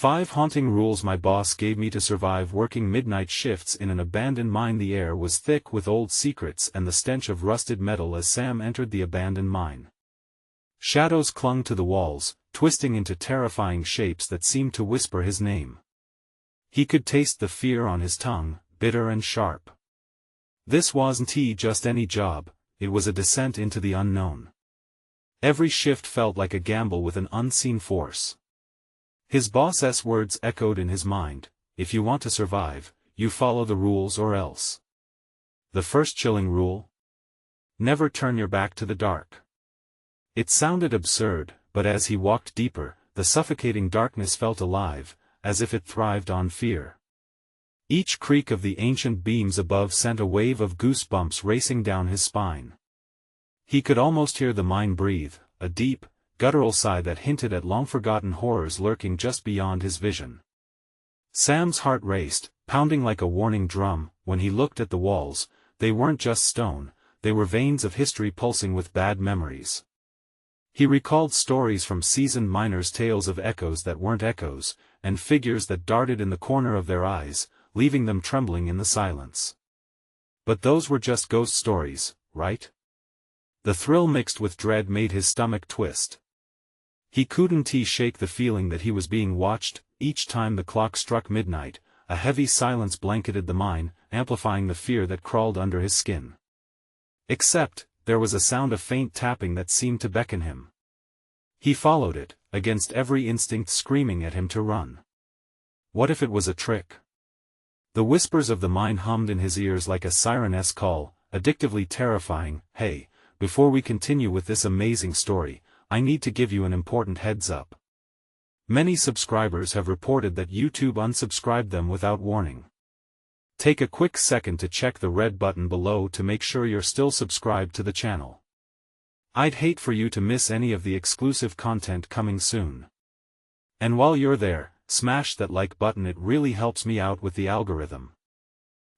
5 haunting rules my boss gave me to survive working midnight shifts in an abandoned mine. The air was thick with old secrets and the stench of rusted metal as Sam entered the abandoned mine. Shadows clung to the walls, twisting into terrifying shapes that seemed to whisper his name. He could taste the fear on his tongue, bitter and sharp. This wasn't just any job, it was a descent into the unknown. Every shift felt like a gamble with an unseen force. His boss's words echoed in his mind: if you want to survive, you follow the rules or else. The first chilling rule? Never turn your back to the dark. It sounded absurd, but as he walked deeper, the suffocating darkness felt alive, as if it thrived on fear. Each creak of the ancient beams above sent a wave of goosebumps racing down his spine. He could almost hear the mine breathe, a deep, guttural sigh that hinted at long-forgotten horrors lurking just beyond his vision. Sam's heart raced, pounding like a warning drum. When he looked at the walls, they weren't just stone, they were veins of history pulsing with bad memories. He recalled stories from seasoned miners, tales of echoes that weren't echoes, and figures that darted in the corner of their eyes, leaving them trembling in the silence. But those were just ghost stories, right? The thrill mixed with dread made his stomach twist. He couldn't shake the feeling that he was being watched. Each time the clock struck midnight, a heavy silence blanketed the mine, amplifying the fear that crawled under his skin. Except, there was a sound of faint tapping that seemed to beckon him. He followed it, against every instinct screaming at him to run. What if it was a trick? The whispers of the mine hummed in his ears like a siren-esque call, addictively terrifying. Hey, before we continue with this amazing story, I need to give you an important heads-up. Many subscribers have reported that YouTube unsubscribed them without warning. Take a quick second to check the red button below to make sure you're still subscribed to the channel. I'd hate for you to miss any of the exclusive content coming soon. And while you're there, smash that like button, it really helps me out with the algorithm.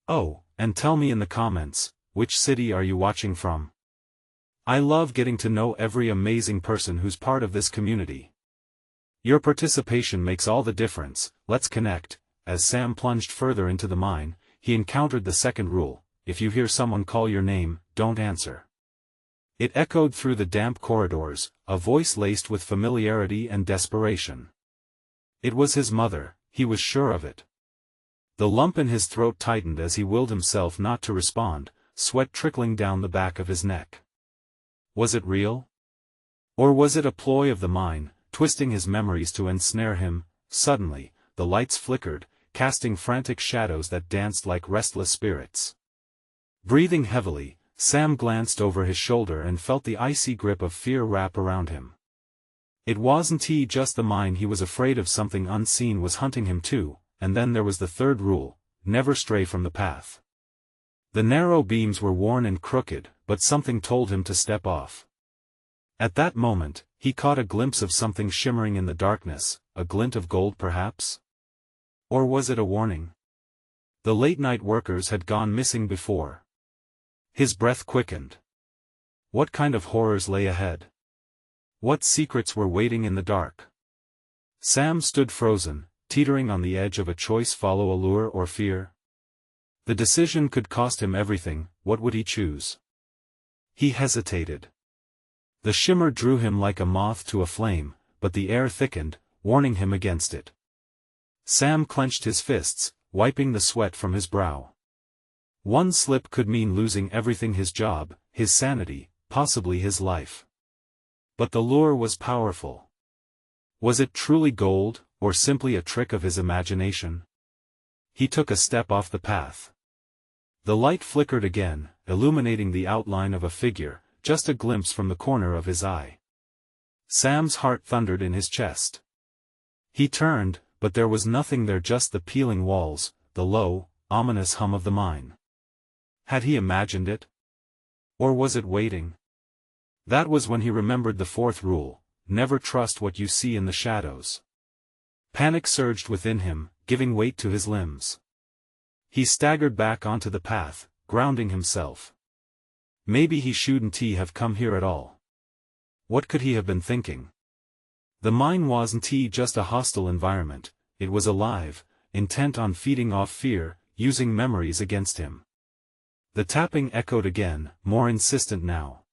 Oh, and tell me in the comments, which city are you watching from? I love getting to know every amazing person who's part of this community. Your participation makes all the difference. Let's connect. As Sam plunged further into the mine, he encountered the second rule: if you hear someone call your name, don't answer. It echoed through the damp corridors, a voice laced with familiarity and desperation. It was his mother, he was sure of it. The lump in his throat tightened as he willed himself not to respond, sweat trickling down the back of his neck. Was it real? Or was it a ploy of the mine, twisting his memories to ensnare him? Suddenly, the lights flickered, casting frantic shadows that danced like restless spirits. Breathing heavily, Sam glanced over his shoulder and felt the icy grip of fear wrap around him. It wasn't just the mine he was afraid of. Something unseen was hunting him too. And then there was the third rule: never stray from the path. The narrow beams were worn and crooked, but something told him to step off. At that moment, he caught a glimpse of something shimmering in the darkness, a glint of gold perhaps? Or was it a warning? The late-night workers had gone missing before. His breath quickened. What kind of horrors lay ahead? What secrets were waiting in the dark? Sam stood frozen, teetering on the edge of a choice: follow allure or fear. The decision could cost him everything. What would he choose? He hesitated. The shimmer drew him like a moth to a flame, but the air thickened, warning him against it. Sam clenched his fists, wiping the sweat from his brow. One slip could mean losing everything: his job, his sanity, possibly his life. But the lure was powerful. Was it truly gold, or simply a trick of his imagination? He took a step off the path. The light flickered again, illuminating the outline of a figure, just a glimpse from the corner of his eye. Sam's heart thundered in his chest. He turned, but there was nothing there, just the peeling walls, the low, ominous hum of the mine. Had he imagined it? Or was it waiting? That was when he remembered the fourth rule: never trust what you see in the shadows. Panic surged within him, giving weight to his limbs. He staggered back onto the path, grounding himself. Maybe he shouldn't have come here at all. What could he have been thinking? The mine wasn't just a hostile environment, it was alive, intent on feeding off fear, using memories against him. The tapping echoed again, more insistent now.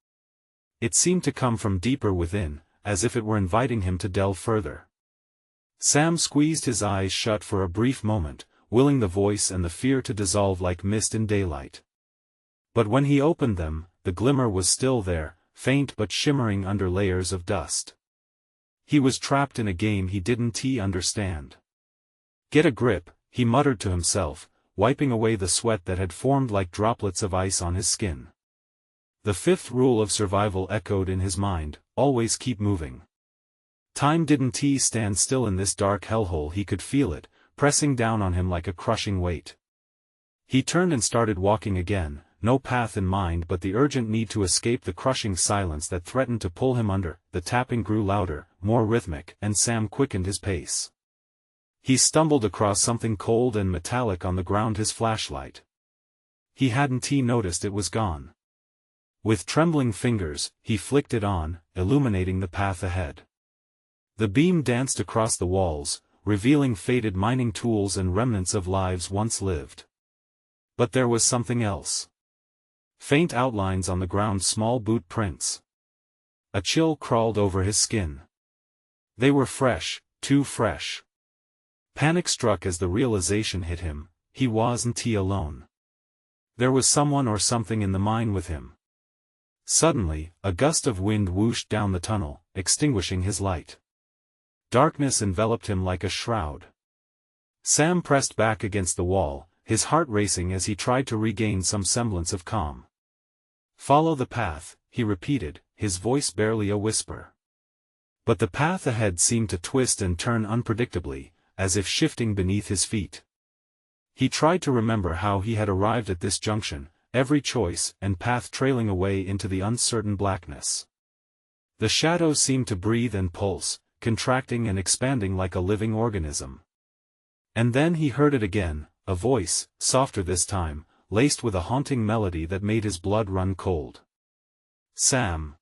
It seemed to come from deeper within, as if it were inviting him to delve further. Sam squeezed his eyes shut for a brief moment, willing the voice and the fear to dissolve like mist in daylight. But when he opened them, the glimmer was still there, faint but shimmering under layers of dust. He was trapped in a game he didn't understand. "Get a grip," he muttered to himself, wiping away the sweat that had formed like droplets of ice on his skin. The fifth rule of survival echoed in his mind: always keep moving. Time didn't stand still in this dark hellhole. He could feel it, pressing down on him like a crushing weight. He turned and started walking again, no path in mind but the urgent need to escape the crushing silence that threatened to pull him under. The tapping grew louder, more rhythmic, and Sam quickened his pace. He stumbled across something cold and metallic on the ground, his flashlight. He hadn't noticed it was gone. With trembling fingers, he flicked it on, illuminating the path ahead. The beam danced across the walls, revealing faded mining tools and remnants of lives once lived. But there was something else. Faint outlines on the ground, small boot prints. A chill crawled over his skin. They were fresh, too fresh. Panic struck as the realization hit him: he wasn't alone. There was someone or something in the mine with him. Suddenly, a gust of wind whooshed down the tunnel, extinguishing his light. Darkness enveloped him like a shroud. Sam pressed back against the wall, his heart racing as he tried to regain some semblance of calm. "Follow the path," he repeated, his voice barely a whisper. But the path ahead seemed to twist and turn unpredictably, as if shifting beneath his feet. He tried to remember how he had arrived at this junction, every choice and path trailing away into the uncertain blackness. The shadows seemed to breathe and pulse, contracting and expanding like a living organism. And then he heard it again, a voice, softer this time, laced with a haunting melody that made his blood run cold. "Sam.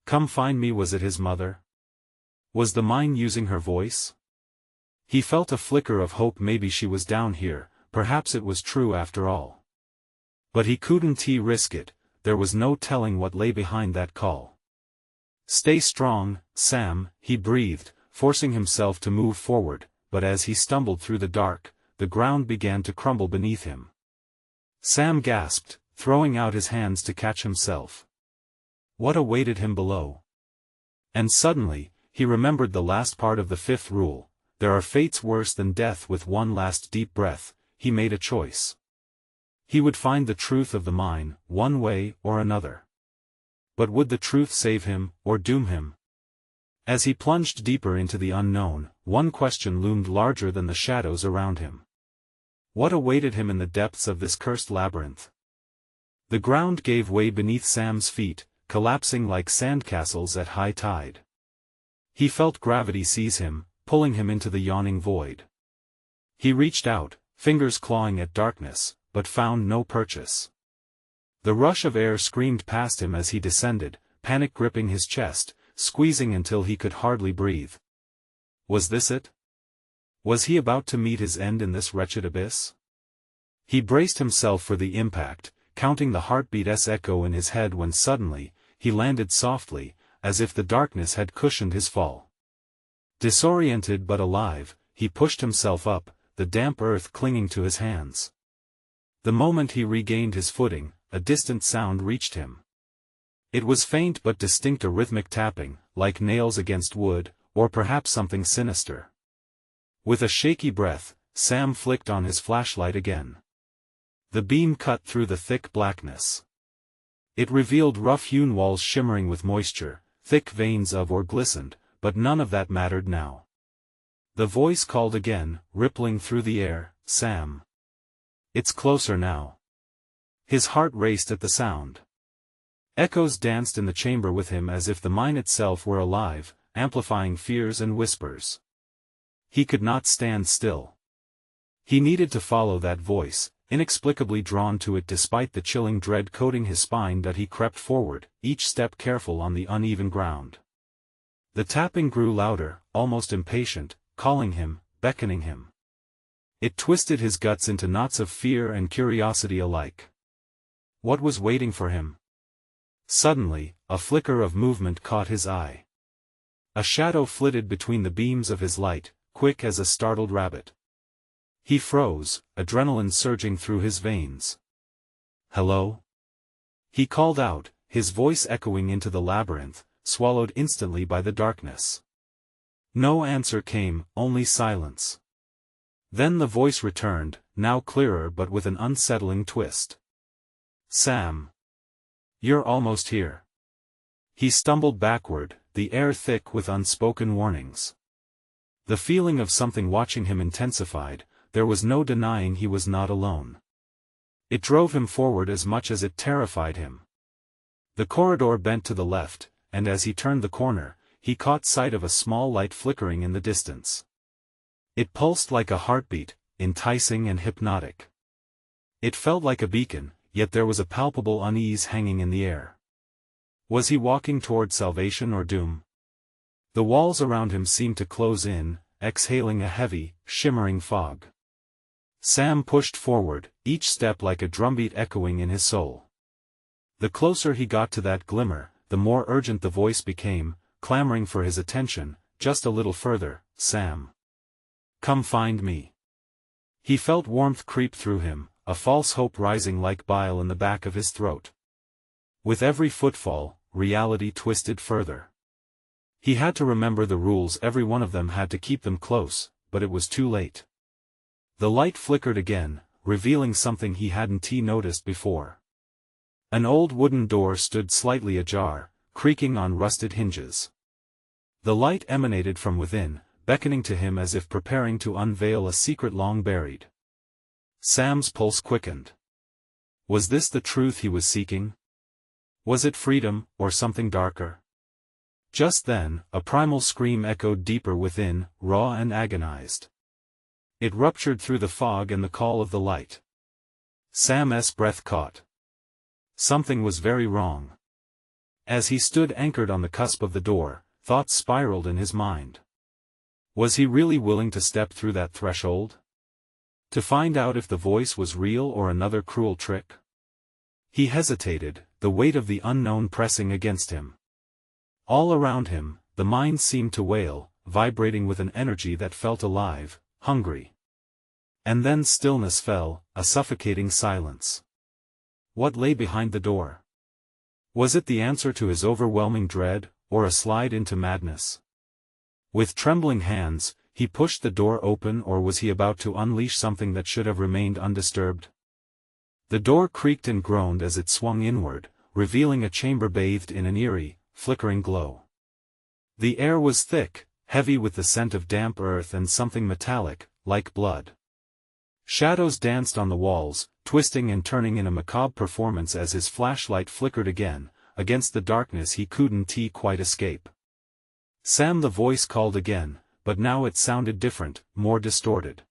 Come find me." Was it his mother? Was the mine using her voice? He felt a flicker of hope. Maybe she was down here, perhaps it was true after all. But he couldn't risk it, there was no telling what lay behind that call. "Stay strong, Sam," he breathed, forcing himself to move forward, but as he stumbled through the dark, the ground began to crumble beneath him. Sam gasped, throwing out his hands to catch himself. What awaited him below? And suddenly, he remembered the last part of the fifth rule: there are fates worse than death. With one last deep breath, he made a choice. He would find the truth of the mine, one way or another. But would the truth save him, or doom him? As he plunged deeper into the unknown, one question loomed larger than the shadows around him. What awaited him in the depths of this cursed labyrinth? The ground gave way beneath Sam's feet, collapsing like sandcastles at high tide. He felt gravity seize him, pulling him into the yawning void. He reached out, fingers clawing at darkness, but found no purchase. The rush of air screamed past him as he descended, panic gripping his chest, squeezing until he could hardly breathe. Was this it? Was he about to meet his end in this wretched abyss? He braced himself for the impact, counting the heartbeat's echo in his head when suddenly, he landed softly, as if the darkness had cushioned his fall. Disoriented but alive, he pushed himself up, the damp earth clinging to his hands. The moment he regained his footing, a distant sound reached him. It was faint but distinct, a rhythmic tapping, like nails against wood, or perhaps something sinister. With a shaky breath, Sam flicked on his flashlight again. The beam cut through the thick blackness. It revealed rough-hewn walls shimmering with moisture, thick veins of ore glistened, but none of that mattered now. The voice called again, rippling through the air, "Sam. It's closer now." His heart raced at the sound. Echoes danced in the chamber with him as if the mine itself were alive, amplifying fears and whispers. He could not stand still. He needed to follow that voice, inexplicably drawn to it despite the chilling dread coating his spine. That he crept forward, each step careful on the uneven ground. The tapping grew louder, almost impatient, calling him, beckoning him. It twisted his guts into knots of fear and curiosity alike. What was waiting for him? Suddenly, a flicker of movement caught his eye. A shadow flitted between the beams of his light, quick as a startled rabbit. He froze, adrenaline surging through his veins. "Hello?" he called out, his voice echoing into the labyrinth, swallowed instantly by the darkness. No answer came, only silence. Then the voice returned, now clearer but with an unsettling twist. "Sam. You're almost here." He stumbled backward, the air thick with unspoken warnings. The feeling of something watching him intensified, there was no denying he was not alone. It drove him forward as much as it terrified him. The corridor bent to the left, and as he turned the corner, he caught sight of a small light flickering in the distance. It pulsed like a heartbeat, enticing and hypnotic. It felt like a beacon, yet there was a palpable unease hanging in the air. Was he walking toward salvation or doom? The walls around him seemed to close in, exhaling a heavy, shimmering fog. Sam pushed forward, each step like a drumbeat echoing in his soul. The closer he got to that glimmer, the more urgent the voice became, clamoring for his attention. "Just a little further, Sam. Come find me." He felt warmth creep through him, a false hope rising like bile in the back of his throat. With every footfall, reality twisted further. He had to remember the rules, every one of them had to keep them close, but it was too late. The light flickered again, revealing something he hadn't noticed before. An old wooden door stood slightly ajar, creaking on rusted hinges. The light emanated from within, beckoning to him as if preparing to unveil a secret long buried. Sam's pulse quickened. Was this the truth he was seeking? Was it freedom, or something darker? Just then, a primal scream echoed deeper within, raw and agonized. It ruptured through the fog and the call of the light. Sam's breath caught. Something was very wrong. As he stood anchored on the cusp of the door, thoughts spiraled in his mind. Was he really willing to step through that threshold? To find out if the voice was real or another cruel trick? He hesitated, the weight of the unknown pressing against him. All around him, the mind seemed to wail, vibrating with an energy that felt alive, hungry. And then stillness fell, a suffocating silence. What lay behind the door? Was it the answer to his overwhelming dread, or a slide into madness? With trembling hands, he pushed the door open, or was he about to unleash something that should have remained undisturbed? The door creaked and groaned as it swung inward, revealing a chamber bathed in an eerie, flickering glow. The air was thick, heavy with the scent of damp earth and something metallic, like blood. Shadows danced on the walls, twisting and turning in a macabre performance as his flashlight flickered again, against the darkness he couldn't quite escape. "Sam," the voice called again, but now it sounded different, more distorted.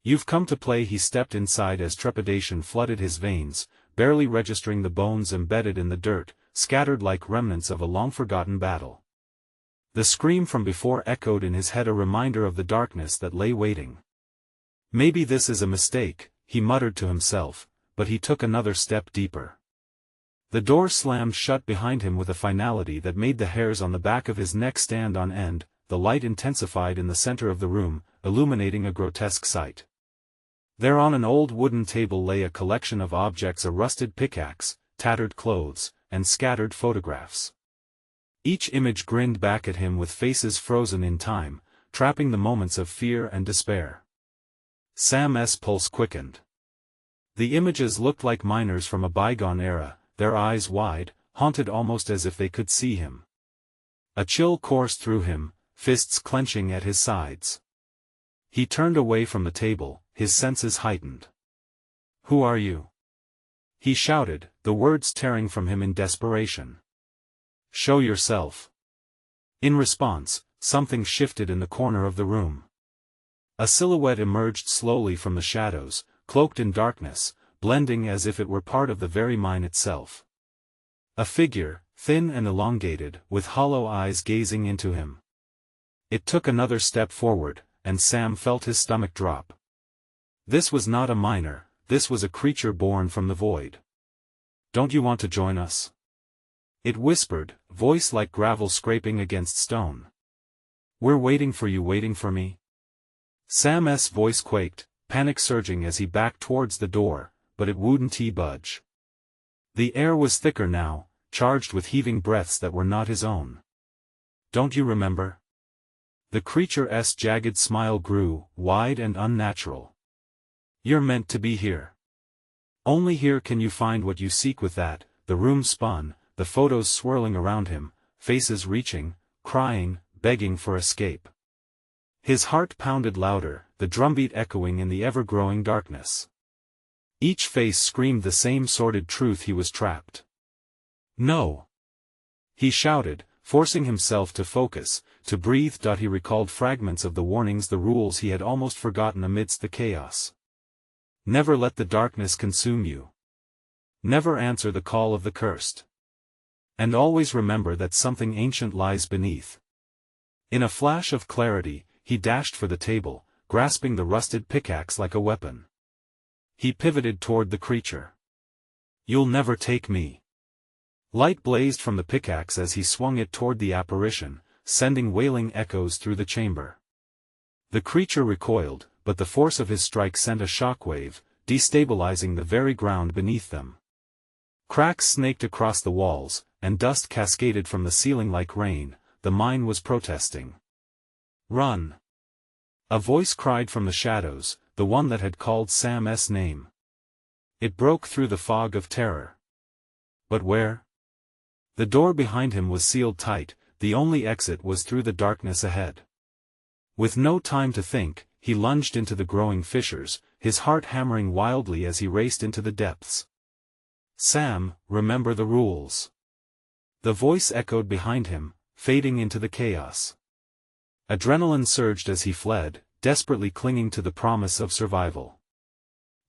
"You've come to play." He stepped inside as trepidation flooded his veins, barely registering the bones embedded in the dirt, scattered like remnants of a long-forgotten battle. The scream from before echoed in his head, a reminder of the darkness that lay waiting. "Maybe this is a mistake," he muttered to himself, but he took another step deeper. The door slammed shut behind him with a finality that made the hairs on the back of his neck stand on end. The light intensified in the center of the room, illuminating a grotesque sight. There on an old wooden table lay a collection of objects: a rusted pickaxe, tattered clothes, and scattered photographs. Each image grinned back at him with faces frozen in time, trapping the moments of fear and despair. Sam's pulse quickened. The images looked like miners from a bygone era, their eyes wide, haunted almost as if they could see him. A chill coursed through him, fists clenching at his sides. He turned away from the table, his senses heightened. "Who are you?" he shouted, the words tearing from him in desperation. "Show yourself." In response, something shifted in the corner of the room. A silhouette emerged slowly from the shadows, cloaked in darkness, blending as if it were part of the very mine itself. A figure, thin and elongated, with hollow eyes gazing into him. It took another step forward, and Sam felt his stomach drop. This was not a miner, this was a creature born from the void. "Don't you want to join us?" it whispered, voice like gravel scraping against stone. "We're waiting for you, waiting for me." Sam's voice quaked, panic surging as he backed towards the door, but it wouldn't budge. The air was thicker now, charged with heaving breaths that were not his own. "Don't you remember?" The creature's jagged smile grew, wide and unnatural. "You're meant to be here. Only here can you find what you seek." With that, the room spun, the photos swirling around him, faces reaching, crying, begging for escape. His heart pounded louder, the drumbeat echoing in the ever-growing darkness. Each face screamed the same sordid truth: he was trapped. "No!" he shouted, forcing himself to focus, to breathe. He recalled fragments of the warnings, the rules he had almost forgotten amidst the chaos. Never let the darkness consume you. Never answer the call of the cursed. And always remember that something ancient lies beneath. In a flash of clarity, he dashed for the table, grasping the rusted pickaxe like a weapon. He pivoted toward the creature. "You'll never take me." Light blazed from the pickaxe as he swung it toward the apparition, sending wailing echoes through the chamber. The creature recoiled, but the force of his strike sent a shockwave, destabilizing the very ground beneath them. Cracks snaked across the walls, and dust cascaded from the ceiling like rain. The mine was protesting. "Run!" a voice cried from the shadows, the one that had called Sam's name. It broke through the fog of terror. But where? The door behind him was sealed tight, the only exit was through the darkness ahead. With no time to think, he lunged into the growing fissures, his heart hammering wildly as he raced into the depths. "Sam, remember the rules." The voice echoed behind him, fading into the chaos. Adrenaline surged as he fled, desperately clinging to the promise of survival.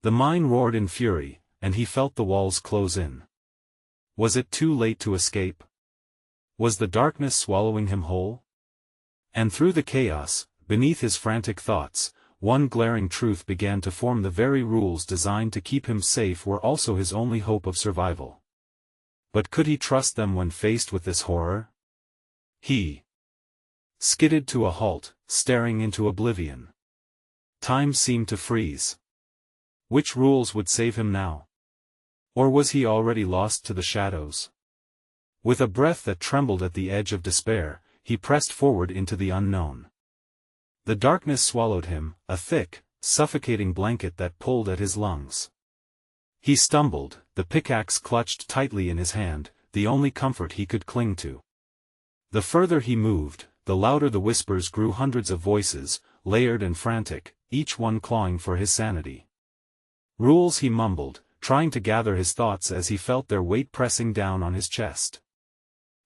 The mine roared in fury, and he felt the walls close in. Was it too late to escape? Was the darkness swallowing him whole? And through the chaos, beneath his frantic thoughts, one glaring truth began to form: the very rules designed to keep him safe were also his only hope of survival. But could he trust them when faced with this horror? He skidded to a halt, staring into oblivion. Time seemed to freeze. Which rules would save him now? Or was he already lost to the shadows? With a breath that trembled at the edge of despair, he pressed forward into the unknown. The darkness swallowed him, a thick, suffocating blanket that pulled at his lungs. He stumbled, the pickaxe clutched tightly in his hand, the only comfort he could cling to. The further he moved, the louder the whispers grew, hundreds of voices, layered and frantic, each one clawing for his sanity. "Rules," he mumbled, trying to gather his thoughts as he felt their weight pressing down on his chest.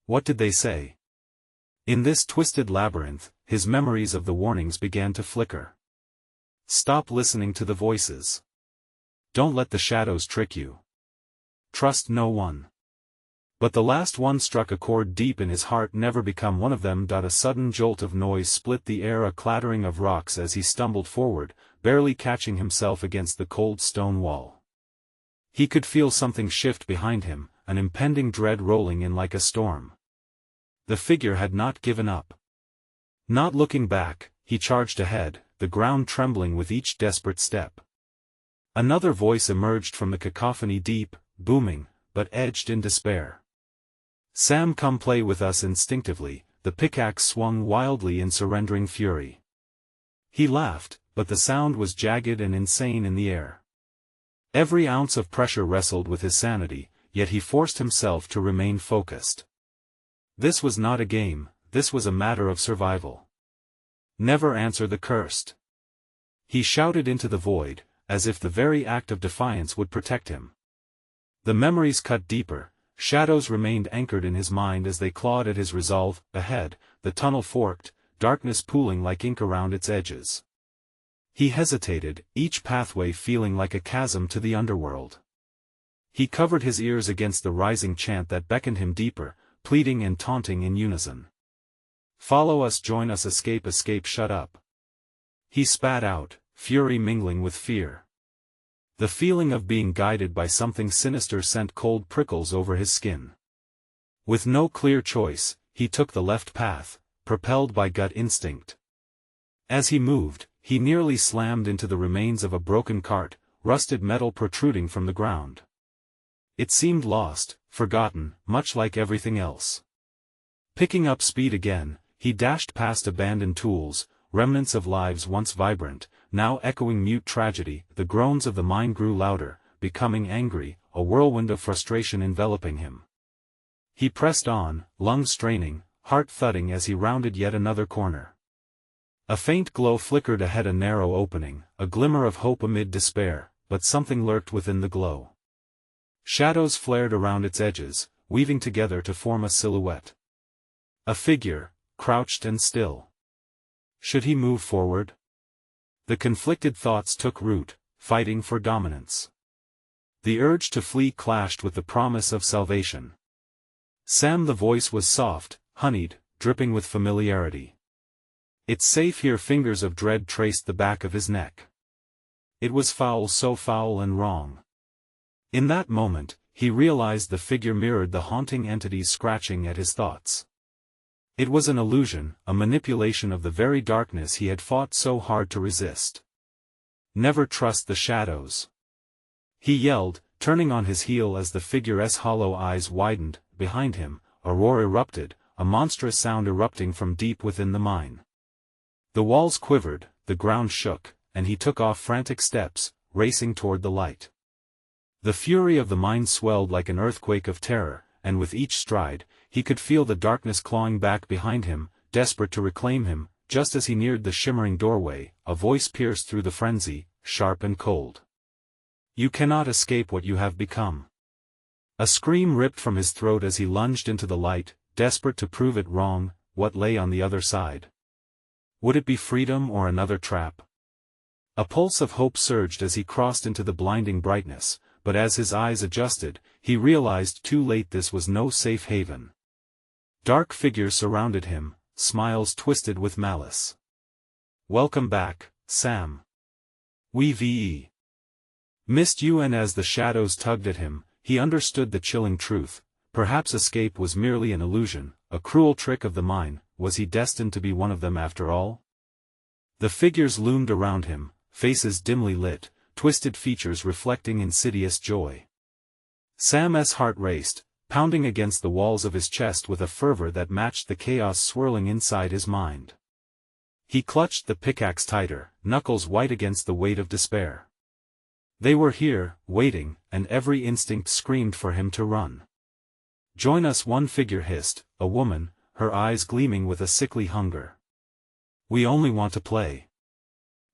What did they say? In this twisted labyrinth, his memories of the warnings began to flicker. Stop listening to the voices. Don't let the shadows trick you. Trust no one. But the last one struck a chord deep in his heart: never become one of them. A sudden jolt of noise split the air, a clattering of rocks as he stumbled forward, barely catching himself against the cold stone wall. He could feel something shift behind him, an impending dread rolling in like a storm. The figure had not given up. Not looking back, he charged ahead, the ground trembling with each desperate step. Another voice emerged from the cacophony, deep, booming, but edged in despair. "Sam, come play with us." Instinctively, the pickaxe swung wildly in surrendering fury. He laughed, but the sound was jagged and insane in the air. Every ounce of pressure wrestled with his sanity, yet he forced himself to remain focused. This was not a game, this was a matter of survival. Never answer the cursed. He shouted into the void, as if the very act of defiance would protect him. The memories cut deeper, shadows remained anchored in his mind as they clawed at his resolve. Ahead, the tunnel forked, darkness pooling like ink around its edges. He hesitated, each pathway feeling like a chasm to the underworld. He covered his ears against the rising chant that beckoned him deeper, pleading and taunting in unison. "Follow us, join us, escape, escape, shut up." He spat out, fury mingling with fear. The feeling of being guided by something sinister sent cold prickles over his skin. With no clear choice, he took the left path, propelled by gut instinct. As he moved, he nearly slammed into the remains of a broken cart, rusted metal protruding from the ground. It seemed lost, forgotten, much like everything else. Picking up speed again, he dashed past abandoned tools, remnants of lives once vibrant, now echoing mute tragedy. The groans of the mine grew louder, becoming angry, a whirlwind of frustration enveloping him. He pressed on, lungs straining, heart thudding as he rounded yet another corner. A faint glow flickered ahead, a narrow opening, a glimmer of hope amid despair, but something lurked within the glow. Shadows flared around its edges, weaving together to form a silhouette. A figure, crouched and still. Should he move forward? The conflicted thoughts took root, fighting for dominance. The urge to flee clashed with the promise of salvation. Sam, the voice was soft, honeyed, dripping with familiarity. "It's safe here." Fingers of dread traced the back of his neck. It was foul, so foul and wrong. In that moment, he realized the figure mirrored the haunting entities scratching at his thoughts. It was an illusion, a manipulation of the very darkness he had fought so hard to resist. "Never trust the shadows," he yelled, turning on his heel as the figure's hollow eyes widened. Behind him, a roar erupted, a monstrous sound erupting from deep within the mine. The walls quivered, the ground shook, and he took off frantic steps, racing toward the light. The fury of the mine swelled like an earthquake of terror, and with each stride, he could feel the darkness clawing back behind him, desperate to reclaim him. Just as he neared the shimmering doorway, a voice pierced through the frenzy, sharp and cold. "You cannot escape what you have become." A scream ripped from his throat as he lunged into the light, desperate to prove it wrong. What lay on the other side? Would it be freedom or another trap? A pulse of hope surged as he crossed into the blinding brightness, but as his eyes adjusted, he realized too late this was no safe haven. Dark figures surrounded him, smiles twisted with malice. "Welcome back, Sam. We missed you." And as the shadows tugged at him, he understood the chilling truth. Perhaps escape was merely an illusion, a cruel trick of the mine. Was he destined to be one of them after all? The figures loomed around him, faces dimly lit, twisted features reflecting insidious joy. Sam's heart raced, pounding against the walls of his chest with a fervor that matched the chaos swirling inside his mind. He clutched the pickaxe tighter, knuckles white against the weight of despair. They were here, waiting, and every instinct screamed for him to run. "Join us," one figure hissed, a woman, her eyes gleaming with a sickly hunger. "We only want to play."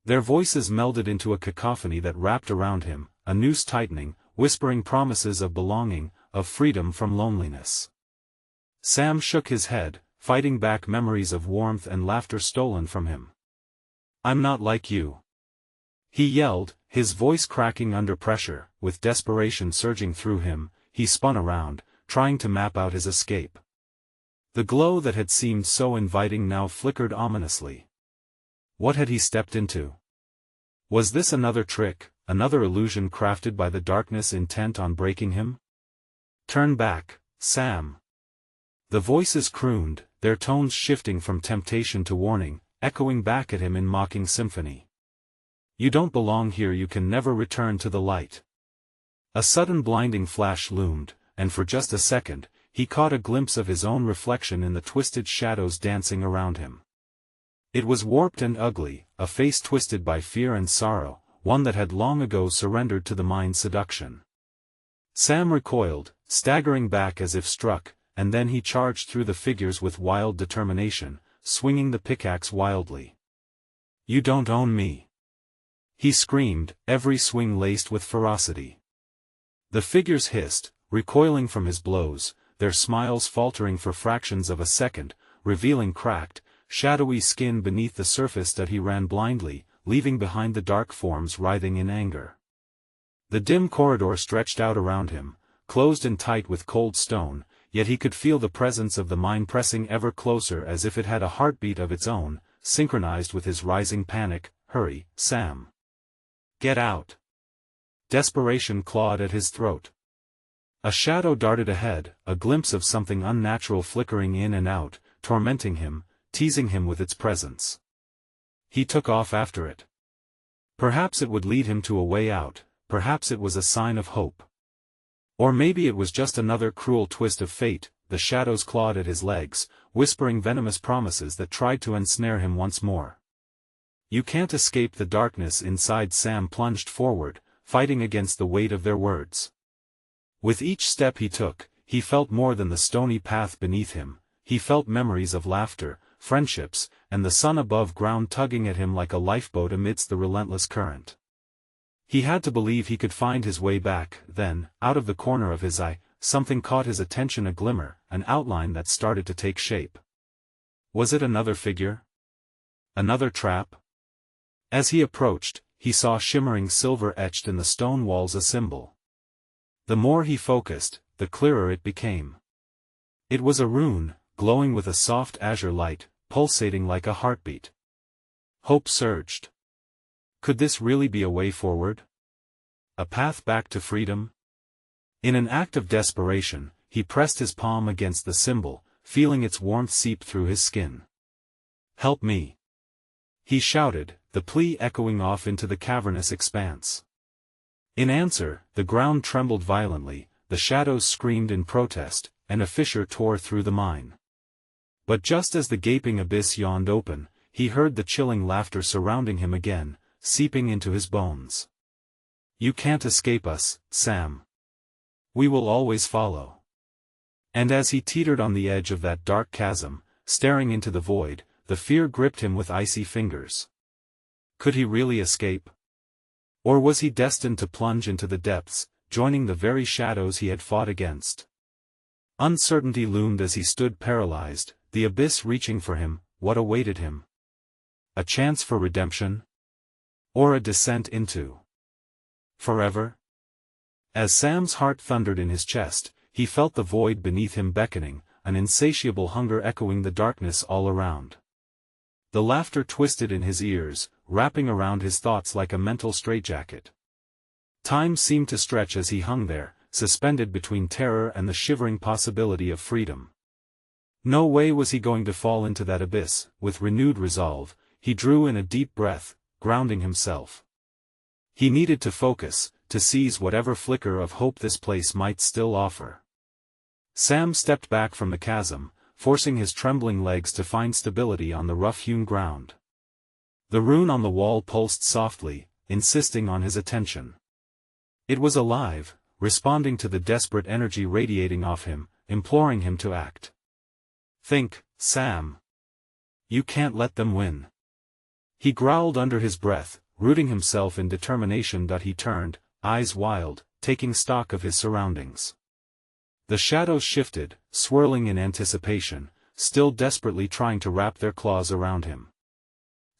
Their voices melded into a cacophony that wrapped around him, a noose tightening, whispering promises of belonging, of freedom from loneliness. Sam shook his head, fighting back memories of warmth and laughter stolen from him. "I'm not like you," he yelled, his voice cracking under pressure. With desperation surging through him, he spun around, trying to map out his escape. The glow that had seemed so inviting now flickered ominously. What had he stepped into? Was this another trick, another illusion crafted by the darkness intent on breaking him? "Turn back, Sam." The voices crooned, their tones shifting from temptation to warning, echoing back at him in mocking symphony. "You don't belong here. You can never return to the light." A sudden blinding flash loomed, and for just a second, he caught a glimpse of his own reflection in the twisted shadows dancing around him. It was warped and ugly, a face twisted by fear and sorrow, one that had long ago surrendered to the mind's seduction. Sam recoiled, staggering back as if struck, and then he charged through the figures with wild determination, swinging the pickaxe wildly. "You don't own me," he screamed, every swing laced with ferocity. The figures hissed, recoiling from his blows, their smiles faltering for fractions of a second, revealing cracked, shadowy skin beneath the surface that he ran blindly, leaving behind the dark forms writhing in anger. The dim corridor stretched out around him, closed and tight with cold stone, yet he could feel the presence of the mine pressing ever closer as if it had a heartbeat of its own, synchronized with his rising panic. hurry, Sam. Get out. Desperation clawed at his throat. A shadow darted ahead, a glimpse of something unnatural flickering in and out, tormenting him, teasing him with its presence. He took off after it. Perhaps it would lead him to a way out, perhaps it was a sign of hope. Or maybe it was just another cruel twist of fate. The shadows clawed at his legs, whispering venomous promises that tried to ensnare him once more. You can't escape the darkness inside. Sam plunged forward, fighting against the weight of their words. With each step he took, he felt more than the stony path beneath him. He felt memories of laughter, friendships, and the sun above ground tugging at him like a lifeboat amidst the relentless current. He had to believe he could find his way back. Then, out of the corner of his eye, something caught his attention, a glimmer, an outline that started to take shape. Was it another figure? Another trap? As he approached, he saw shimmering silver etched in the stone walls, a symbol. The more he focused, the clearer it became. It was a rune, glowing with a soft azure light, pulsating like a heartbeat. Hope surged. Could this really be a way forward? A path back to freedom? In an act of desperation, he pressed his palm against the symbol, feeling its warmth seep through his skin. Help me! He shouted, the plea echoing off into the cavernous expanse. In answer, the ground trembled violently, the shadows screamed in protest, and a fissure tore through the mine. But just as the gaping abyss yawned open, he heard the chilling laughter surrounding him again, seeping into his bones. You can't escape us, Sam. We will always follow. And as he teetered on the edge of that dark chasm, staring into the void, the fear gripped him with icy fingers. Could he really escape? Or was he destined to plunge into the depths, joining the very shadows he had fought against? Uncertainty loomed as he stood paralyzed, the abyss reaching for him. What awaited him? A chance for redemption? Or a descent into forever? As Sam's heart thundered in his chest, he felt the void beneath him beckoning, an insatiable hunger echoing the darkness all around. The laughter twisted in his ears, wrapping around his thoughts like a mental straitjacket. Time seemed to stretch as he hung there, suspended between terror and the shivering possibility of freedom. No way was he going to fall into that abyss. With renewed resolve, he drew in a deep breath, grounding himself. He needed to focus, to seize whatever flicker of hope this place might still offer. Sam stepped back from the chasm, forcing his trembling legs to find stability on the rough-hewn ground. The rune on the wall pulsed softly, insisting on his attention. It was alive, responding to the desperate energy radiating off him, imploring him to act. Think, Sam. You can't let them win. He growled under his breath, rooting himself in determination. He turned, eyes wild, taking stock of his surroundings. The shadows shifted, swirling in anticipation, still desperately trying to wrap their claws around him.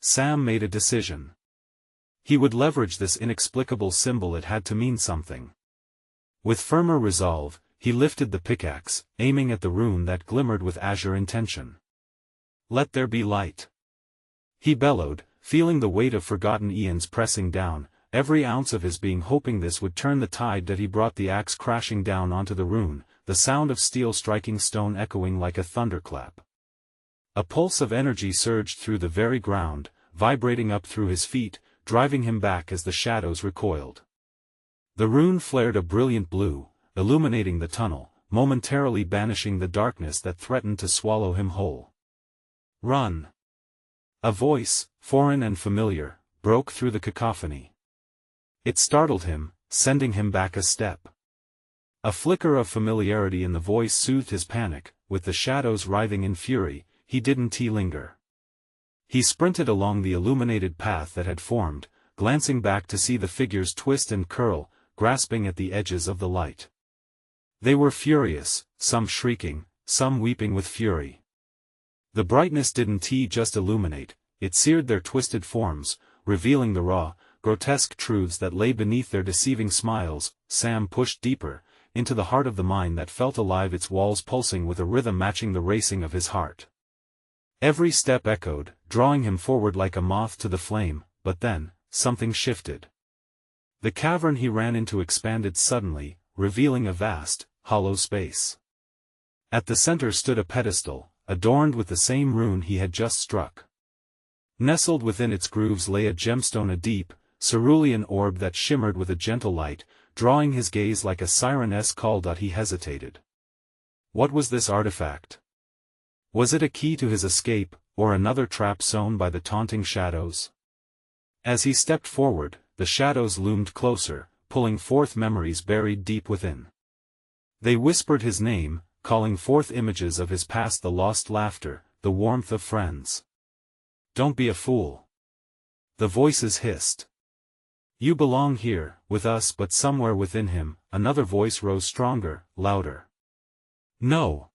Sam made a decision. He would leverage this inexplicable symbol. It had to mean something. With firmer resolve, he lifted the pickaxe, aiming at the rune that glimmered with azure intention. Let there be light. He bellowed, feeling the weight of forgotten eons pressing down, every ounce of his being hoping this would turn the tide. He brought the axe crashing down onto the rune, the sound of steel striking stone echoing like a thunderclap. A pulse of energy surged through the very ground, vibrating up through his feet, driving him back as the shadows recoiled. The rune flared a brilliant blue, illuminating the tunnel, momentarily banishing the darkness that threatened to swallow him whole. Run! A voice, foreign and familiar, broke through the cacophony. It startled him, sending him back a step. A flicker of familiarity in the voice soothed his panic. With the shadows writhing in fury, he didn't linger. He sprinted along the illuminated path that had formed, glancing back to see the figures twist and curl, grasping at the edges of the light. They were furious, some shrieking, some weeping with fury. The brightness didn't just illuminate, it seared their twisted forms, revealing the raw, grotesque truths that lay beneath their deceiving smiles. Sam pushed deeper, into the heart of the mine that felt alive, its walls pulsing with a rhythm matching the racing of his heart. Every step echoed, drawing him forward like a moth to the flame, but then, something shifted. The cavern he ran into expanded suddenly, revealing a vast, hollow space. At the center stood a pedestal, adorned with the same rune he had just struck. Nestled within its grooves lay a gemstone, a deep, cerulean orb that shimmered with a gentle light, drawing his gaze like a siren's call. He hesitated. What was this artifact? Was it a key to his escape, or another trap sown by the taunting shadows? As he stepped forward, the shadows loomed closer, pulling forth memories buried deep within. They whispered his name, calling forth images of his past, the lost laughter, the warmth of friends. Don't be a fool. The voices hissed. You belong here, with us. But somewhere within him, another voice rose stronger, louder. No.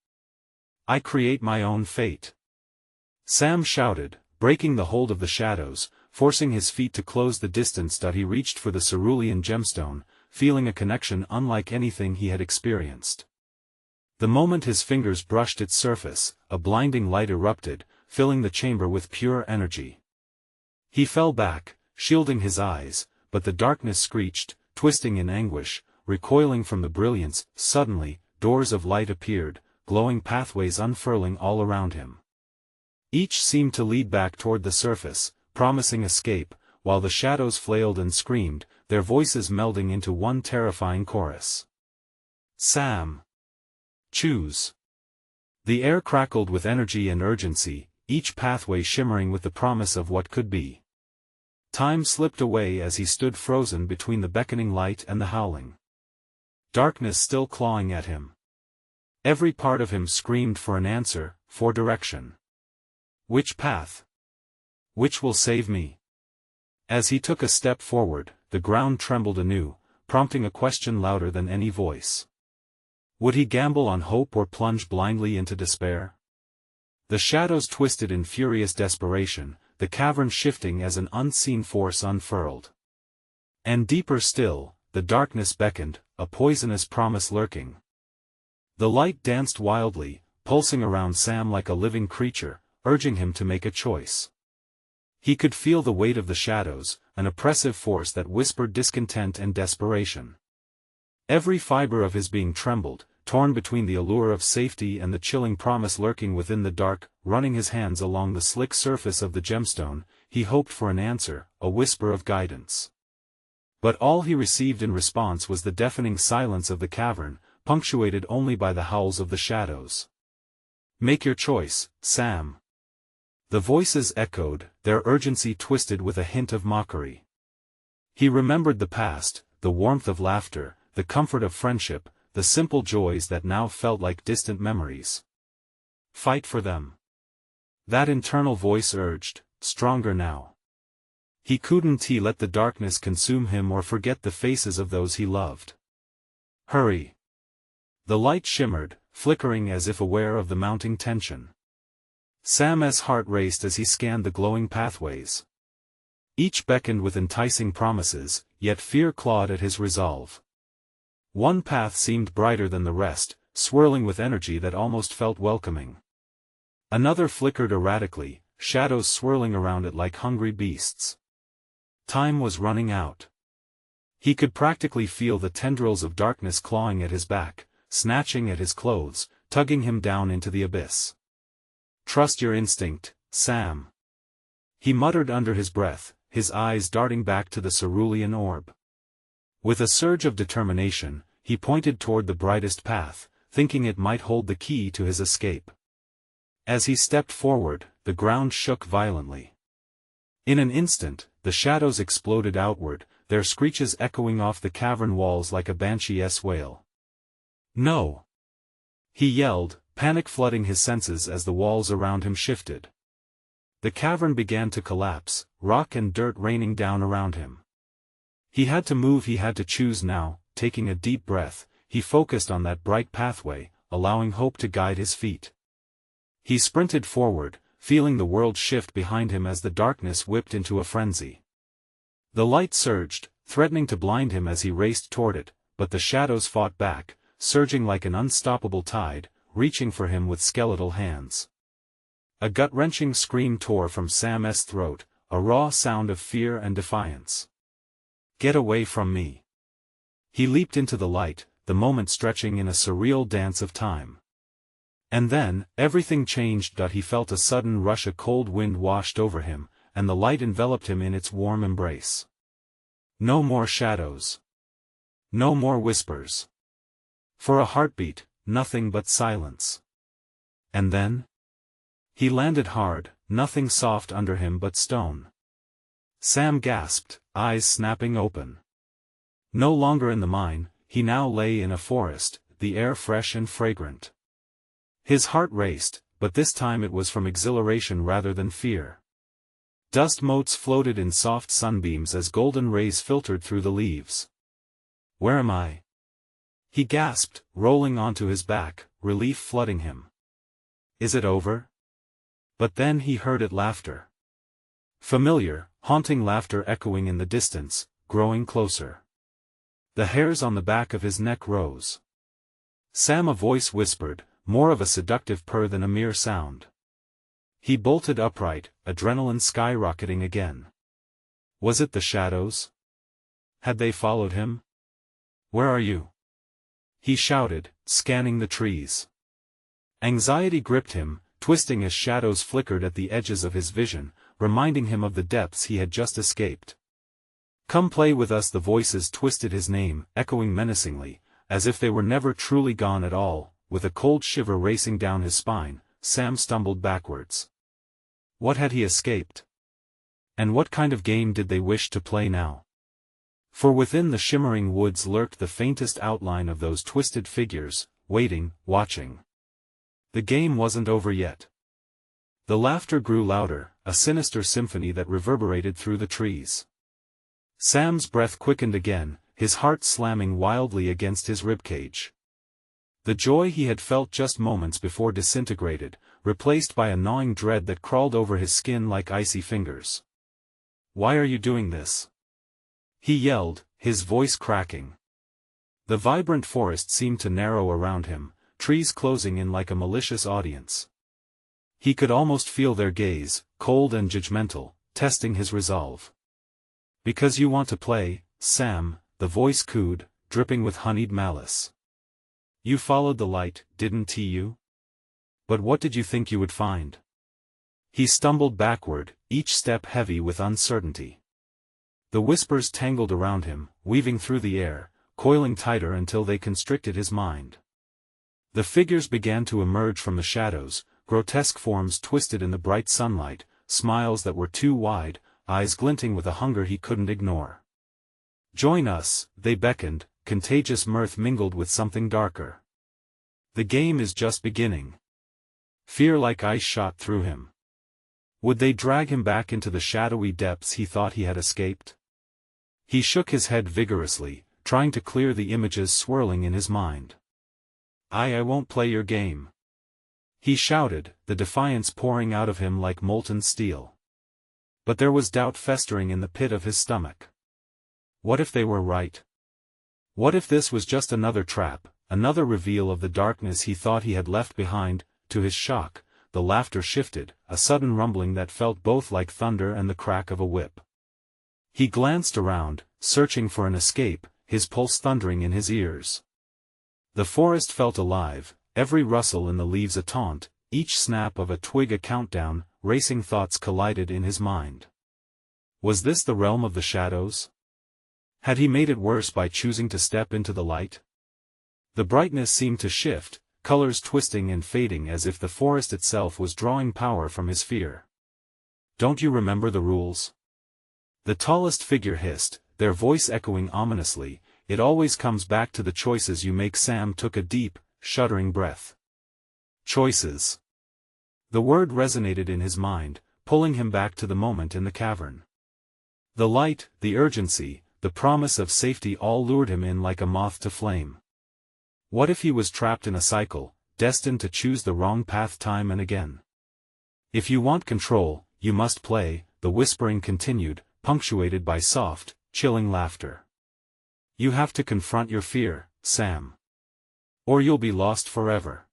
I create my own fate. Sam shouted, breaking the hold of the shadows, forcing his feet to close the distance. He reached for the cerulean gemstone, feeling a connection unlike anything he had experienced. The moment his fingers brushed its surface, a blinding light erupted, filling the chamber with pure energy. He fell back, shielding his eyes, but the darkness screeched, twisting in anguish, recoiling from the brilliance. Suddenly, doors of light appeared, glowing pathways unfurling all around him. Each seemed to lead back toward the surface, promising escape, while the shadows flailed and screamed, their voices melding into one terrifying chorus. Sam. Choose. The air crackled with energy and urgency, each pathway shimmering with the promise of what could be. Time slipped away as he stood frozen between the beckoning light and the howling darkness still clawing at him. Every part of him screamed for an answer, for direction. Which path? Which will save me? As he took a step forward, the ground trembled anew, prompting a question louder than any voice. Would he gamble on hope or plunge blindly into despair? The shadows twisted in furious desperation, the cavern shifting as an unseen force unfurled. And deeper still, the darkness beckoned, a poisonous promise lurking. The light danced wildly, pulsing around Sam like a living creature, urging him to make a choice. He could feel the weight of the shadows, an oppressive force that whispered discontent and desperation. Every fiber of his being trembled, torn between the allure of safety and the chilling promise lurking within the dark. Running his hands along the slick surface of the gemstone, he hoped for an answer, a whisper of guidance. But all he received in response was the deafening silence of the cavern, punctuated only by the howls of the shadows. Make your choice, Sam. The voices echoed, their urgency twisted with a hint of mockery. He remembered the past, the warmth of laughter, the comfort of friendship, the simple joys that now felt like distant memories. Fight for them. That internal voice urged, stronger now. He couldn't let the darkness consume him or forget the faces of those he loved. Hurry. The light shimmered, flickering as if aware of the mounting tension. Sam's heart raced as he scanned the glowing pathways. Each beckoned with enticing promises, yet fear clawed at his resolve. One path seemed brighter than the rest, swirling with energy that almost felt welcoming. Another flickered erratically, shadows swirling around it like hungry beasts. Time was running out. He could practically feel the tendrils of darkness clawing at his back, snatching at his clothes, tugging him down into the abyss. Trust your instinct, Sam. He muttered under his breath, his eyes darting back to the cerulean orb. With a surge of determination, he pointed toward the brightest path, thinking it might hold the key to his escape. As he stepped forward, the ground shook violently. In an instant, the shadows exploded outward, their screeches echoing off the cavern walls like a banshee's wail. No! He yelled, panic flooding his senses as the walls around him shifted. The cavern began to collapse, rock and dirt raining down around him. He had to move, he had to choose now. Taking a deep breath, he focused on that bright pathway, allowing hope to guide his feet. He sprinted forward, feeling the world shift behind him as the darkness whipped into a frenzy. The light surged, threatening to blind him as he raced toward it, but the shadows fought back, surging like an unstoppable tide, reaching for him with skeletal hands. A gut-wrenching scream tore from Sam's throat, a raw sound of fear and defiance. "Get away from me." He leaped into the light, the moment stretching in a surreal dance of time. And then, everything changed. He felt a sudden rush, a cold wind washed over him, and the light enveloped him in its warm embrace. No more shadows. No more whispers. For a heartbeat, nothing but silence. And then? He landed hard, nothing soft under him but stone. Sam gasped, eyes snapping open. No longer in the mine, he now lay in a forest, the air fresh and fragrant. His heart raced, but this time it was from exhilaration rather than fear. Dust motes floated in soft sunbeams as golden rays filtered through the leaves. "Where am I?" he gasped, rolling onto his back, relief flooding him. "Is it over?" But then he heard it: laughter. Familiar, haunting laughter echoing in the distance, growing closer. The hairs on the back of his neck rose. "Sam," a voice whispered, more of a seductive purr than a mere sound. He bolted upright, adrenaline skyrocketing again. Was it the shadows? Had they followed him? "Where are you?" he shouted, scanning the trees. Anxiety gripped him, twisting as shadows flickered at the edges of his vision, reminding him of the depths he had just escaped. "Come play with us." The voices twisted his name, echoing menacingly, as if they were never truly gone at all. With a cold shiver racing down his spine, Sam stumbled backwards. What had he escaped? And what kind of game did they wish to play now? For within the shimmering woods lurked the faintest outline of those twisted figures, waiting, watching. The game wasn't over yet. The laughter grew louder, a sinister symphony that reverberated through the trees. Sam's breath quickened again, his heart slamming wildly against his ribcage. The joy he had felt just moments before disintegrated, replaced by a gnawing dread that crawled over his skin like icy fingers. "Why are you doing this?" he yelled, his voice cracking. The vibrant forest seemed to narrow around him, trees closing in like a malicious audience. He could almost feel their gaze, cold and judgmental, testing his resolve. "Because you want to play, Sam," the voice cooed, dripping with honeyed malice. "You followed the light, didn't you? But what did you think you would find?" He stumbled backward, each step heavy with uncertainty. The whispers tangled around him, weaving through the air, coiling tighter until they constricted his mind. The figures began to emerge from the shadows, grotesque forms twisted in the bright sunlight, smiles that were too wide, eyes glinting with a hunger he couldn't ignore. "Join us," they beckoned, contagious mirth mingled with something darker. "The game is just beginning." Fear like ice shot through him. Would they drag him back into the shadowy depths he thought he had escaped? He shook his head vigorously, trying to clear the images swirling in his mind. I won't play your game," he shouted, the defiance pouring out of him like molten steel. But there was doubt festering in the pit of his stomach. What if they were right? What if this was just another trap, another reveal of the darkness he thought he had left behind? To his shock, the laughter shifted, a sudden rumbling that felt both like thunder and the crack of a whip. He glanced around, searching for an escape, his pulse thundering in his ears. The forest felt alive, every rustle in the leaves a taunt, each snap of a twig a countdown. Racing thoughts collided in his mind. Was this the realm of the shadows? Had he made it worse by choosing to step into the light? The brightness seemed to shift, colors twisting and fading as if the forest itself was drawing power from his fear. "Don't you remember the rules?" the tallest figure hissed, their voice echoing ominously. "It always comes back to the choices you make." Sam took a deep, shuddering breath. Choices. The word resonated in his mind, pulling him back to the moment in the cavern. The light, the urgency, the promise of safety all lured him in like a moth to flame. What if he was trapped in a cycle, destined to choose the wrong path time and again? "If you want control, you must play," the whispering continued, punctuated by soft, chilling laughter. "You have to confront your fear, Sam. Or you'll be lost forever."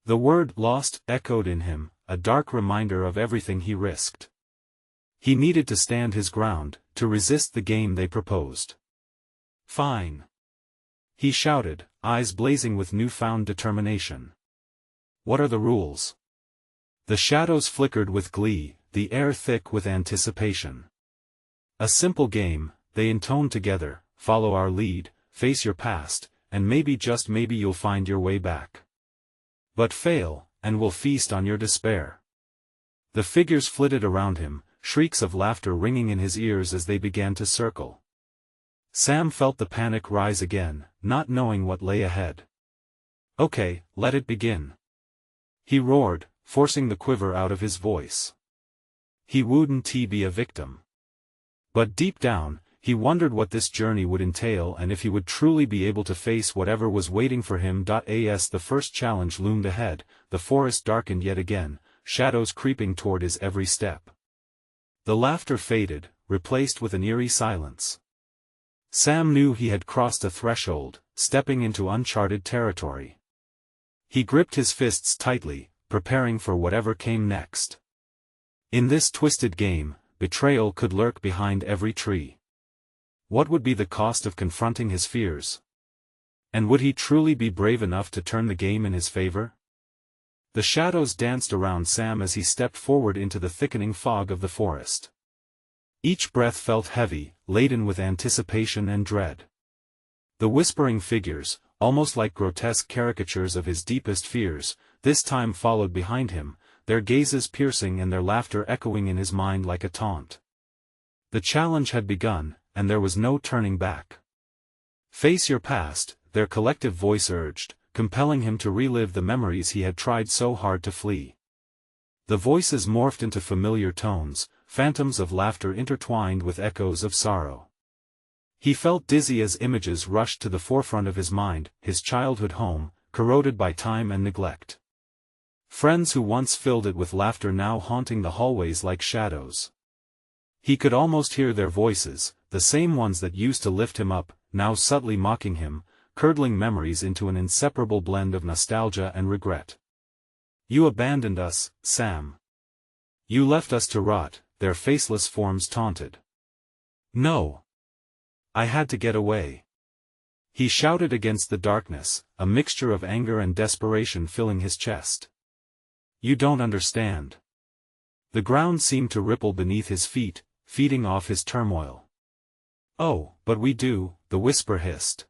The word "lost" echoed in him, a dark reminder of everything he risked. He needed to stand his ground, to resist the game they proposed. "Fine!" he shouted, eyes blazing with newfound determination. "What are the rules?" The shadows flickered with glee, the air thick with anticipation. "A simple game," they intoned together, "follow our lead, face your past, and maybe just maybe you'll find your way back. But fail, and we'll feast on your despair." The figures flitted around him, shrieks of laughter ringing in his ears as they began to circle. Sam felt the panic rise again, not knowing what lay ahead. "Okay, let it begin," he roared, forcing the quiver out of his voice. He wouldn't be a victim. But deep down, he wondered what this journey would entail and if he would truly be able to face whatever was waiting for him. As the first challenge loomed ahead, the forest darkened yet again, shadows creeping toward his every step. The laughter faded, replaced with an eerie silence. Sam knew he had crossed a threshold, stepping into uncharted territory. He gripped his fists tightly, preparing for whatever came next. In this twisted game, betrayal could lurk behind every tree. What would be the cost of confronting his fears? And would he truly be brave enough to turn the game in his favor? The shadows danced around Sam as he stepped forward into the thickening fog of the forest. Each breath felt heavy, laden with anticipation and dread. The whispering figures, almost like grotesque caricatures of his deepest fears, this time followed behind him, their gazes piercing and their laughter echoing in his mind like a taunt. The challenge had begun, and there was no turning back. "Face your past," their collective voice urged, compelling him to relive the memories he had tried so hard to flee. The voices morphed into familiar tones, phantoms of laughter intertwined with echoes of sorrow. He felt dizzy as images rushed to the forefront of his mind, his childhood home, corroded by time and neglect. Friends who once filled it with laughter now haunting the hallways like shadows. He could almost hear their voices, the same ones that used to lift him up, now subtly mocking him, curdling memories into an inseparable blend of nostalgia and regret. "You abandoned us, Sam. You left us to rot," their faceless forms taunted. "No. I had to get away," he shouted against the darkness, a mixture of anger and desperation filling his chest. "You don't understand." The ground seemed to ripple beneath his feet, feeding off his turmoil. "Oh, but we do," the whisper hissed.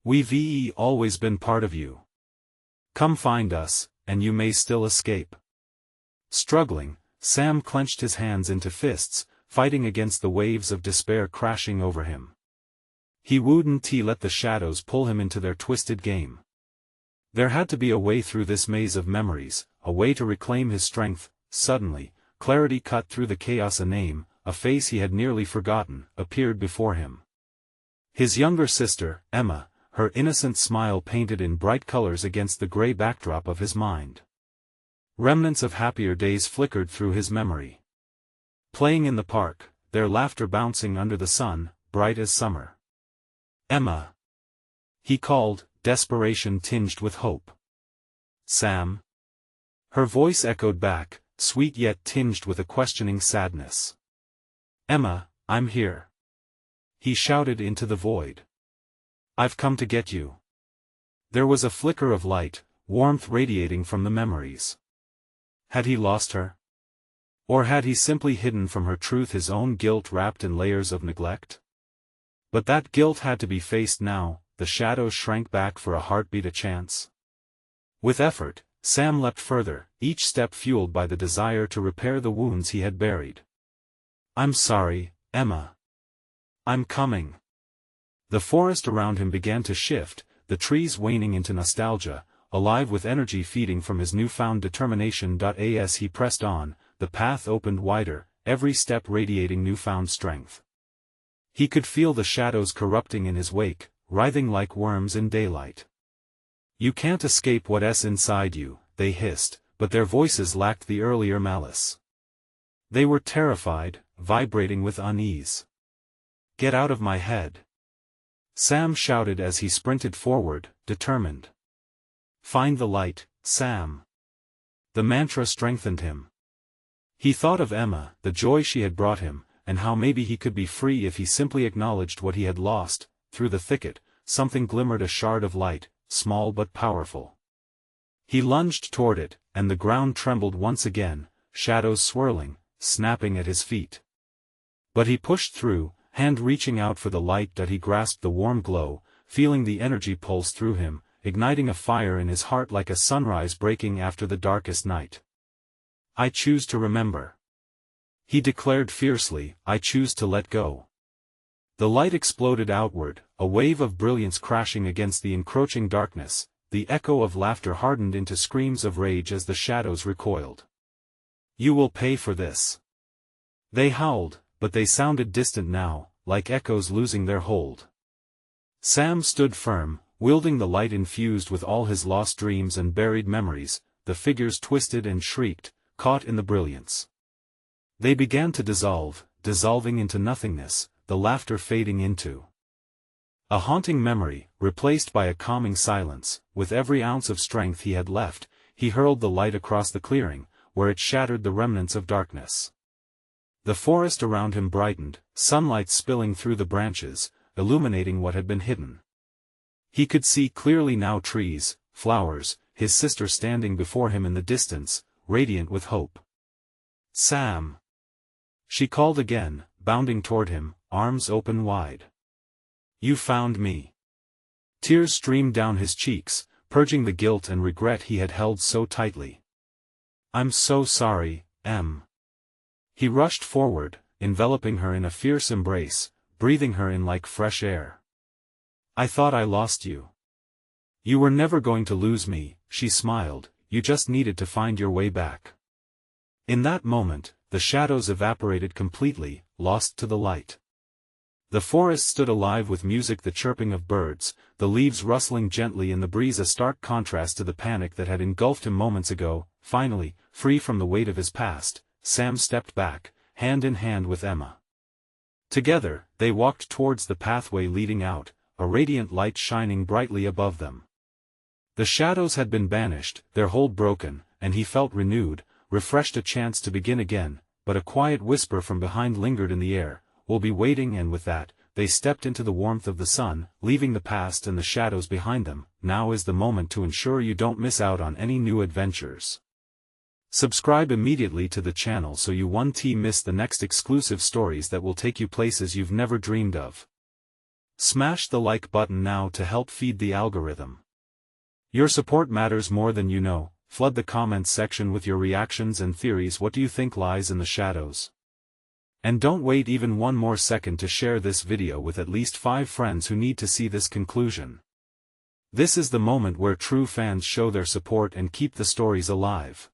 "We've always been part of you. Come find us, and you may still escape." Struggling, Sam clenched his hands into fists, fighting against the waves of despair crashing over him. He wouldn't let the shadows pull him into their twisted game. There had to be a way through this maze of memories, a way to reclaim his strength. Suddenly, clarity cut through the chaos. A face he had nearly forgotten, appeared before him. His younger sister, Emma, her innocent smile painted in bright colors against the gray backdrop of his mind. Remnants of happier days flickered through his memory. Playing in the park, their laughter bouncing under the sun, bright as summer. "Emma!" he called, desperation tinged with hope. "Sam?" Her voice echoed back, sweet yet tinged with a questioning sadness. "Emma, I'm here," he shouted into the void. "I've come to get you." There was a flicker of light, warmth radiating from the memories. Had he lost her? Or had he simply hidden from her truth his own guilt wrapped in layers of neglect? But that guilt had to be faced now. The shadows shrank back for a heartbeat, a chance. With effort, Sam leapt further, each step fueled by the desire to repair the wounds he had buried. "I'm sorry, Emma. I'm coming." The forest around him began to shift, the trees waning into nostalgia, alive with energy feeding from his newfound determination. As he pressed on, the path opened wider, every step radiating newfound strength. He could feel the shadows corrupting in his wake, writhing like worms in daylight. "You can't escape what's inside you," they hissed, but their voices lacked the earlier malice. They were terrified, vibrating with unease. "Get out of my head!" Sam shouted as he sprinted forward, determined. "Find the light, Sam." The mantra strengthened him. He thought of Emma, the joy she had brought him, and how maybe he could be free if he simply acknowledged what he had lost. Through the thicket, something glimmered, a shard of light, small but powerful. He lunged toward it, and the ground trembled once again, shadows swirling, snapping at his feet. But he pushed through, hand reaching out for the light that he grasped the warm glow, feeling the energy pulse through him, igniting a fire in his heart like a sunrise breaking after the darkest night. "I choose to remember," he declared fiercely. "I choose to let go." The light exploded outward, a wave of brilliance crashing against the encroaching darkness. The echo of laughter hardened into screams of rage as the shadows recoiled. "You will pay for this," they howled, but they sounded distant now, like echoes losing their hold. Sam stood firm, wielding the light infused with all his lost dreams and buried memories. The figures twisted and shrieked, caught in the brilliance. They began to dissolving into nothingness, the laughter fading into a haunting memory, replaced by a calming silence. With every ounce of strength he had left, he hurled the light across the clearing, where it shattered the remnants of darkness. The forest around him brightened, sunlight spilling through the branches, illuminating what had been hidden. He could see clearly now: trees, flowers, his sister standing before him in the distance, radiant with hope. "Sam!" she called again, bounding toward him, arms open wide. "You found me." Tears streamed down his cheeks, purging the guilt and regret he had held so tightly. "I'm so sorry, Em." He rushed forward, enveloping her in a fierce embrace, breathing her in like fresh air. "I thought I lost you." "You were never going to lose me," she smiled, "you just needed to find your way back." In that moment, the shadows evaporated completely, lost to the light. The forest stood alive with music, the chirping of birds, the leaves rustling gently in the breeze, a stark contrast to the panic that had engulfed him moments ago. Finally, free from the weight of his past, Sam stepped back, hand in hand with Emma. Together, they walked towards the pathway leading out, a radiant light shining brightly above them. The shadows had been banished, their hold broken, and he felt renewed, refreshed, a chance to begin again. But a quiet whisper from behind lingered in the air: "We'll be waiting." And with that, they stepped into the warmth of the sun, leaving the past and the shadows behind them. Now is the moment to ensure you don't miss out on any new adventures. Subscribe immediately to the channel so you won't miss the next exclusive stories that will take you places you've never dreamed of. Smash the like button now to help feed the algorithm. Your support matters more than you know. Flood the comments section with your reactions and theories. What do you think lies in the shadows? And don't wait even one more second to share this video with at least 5 friends who need to see this conclusion. This is the moment where true fans show their support and keep the stories alive.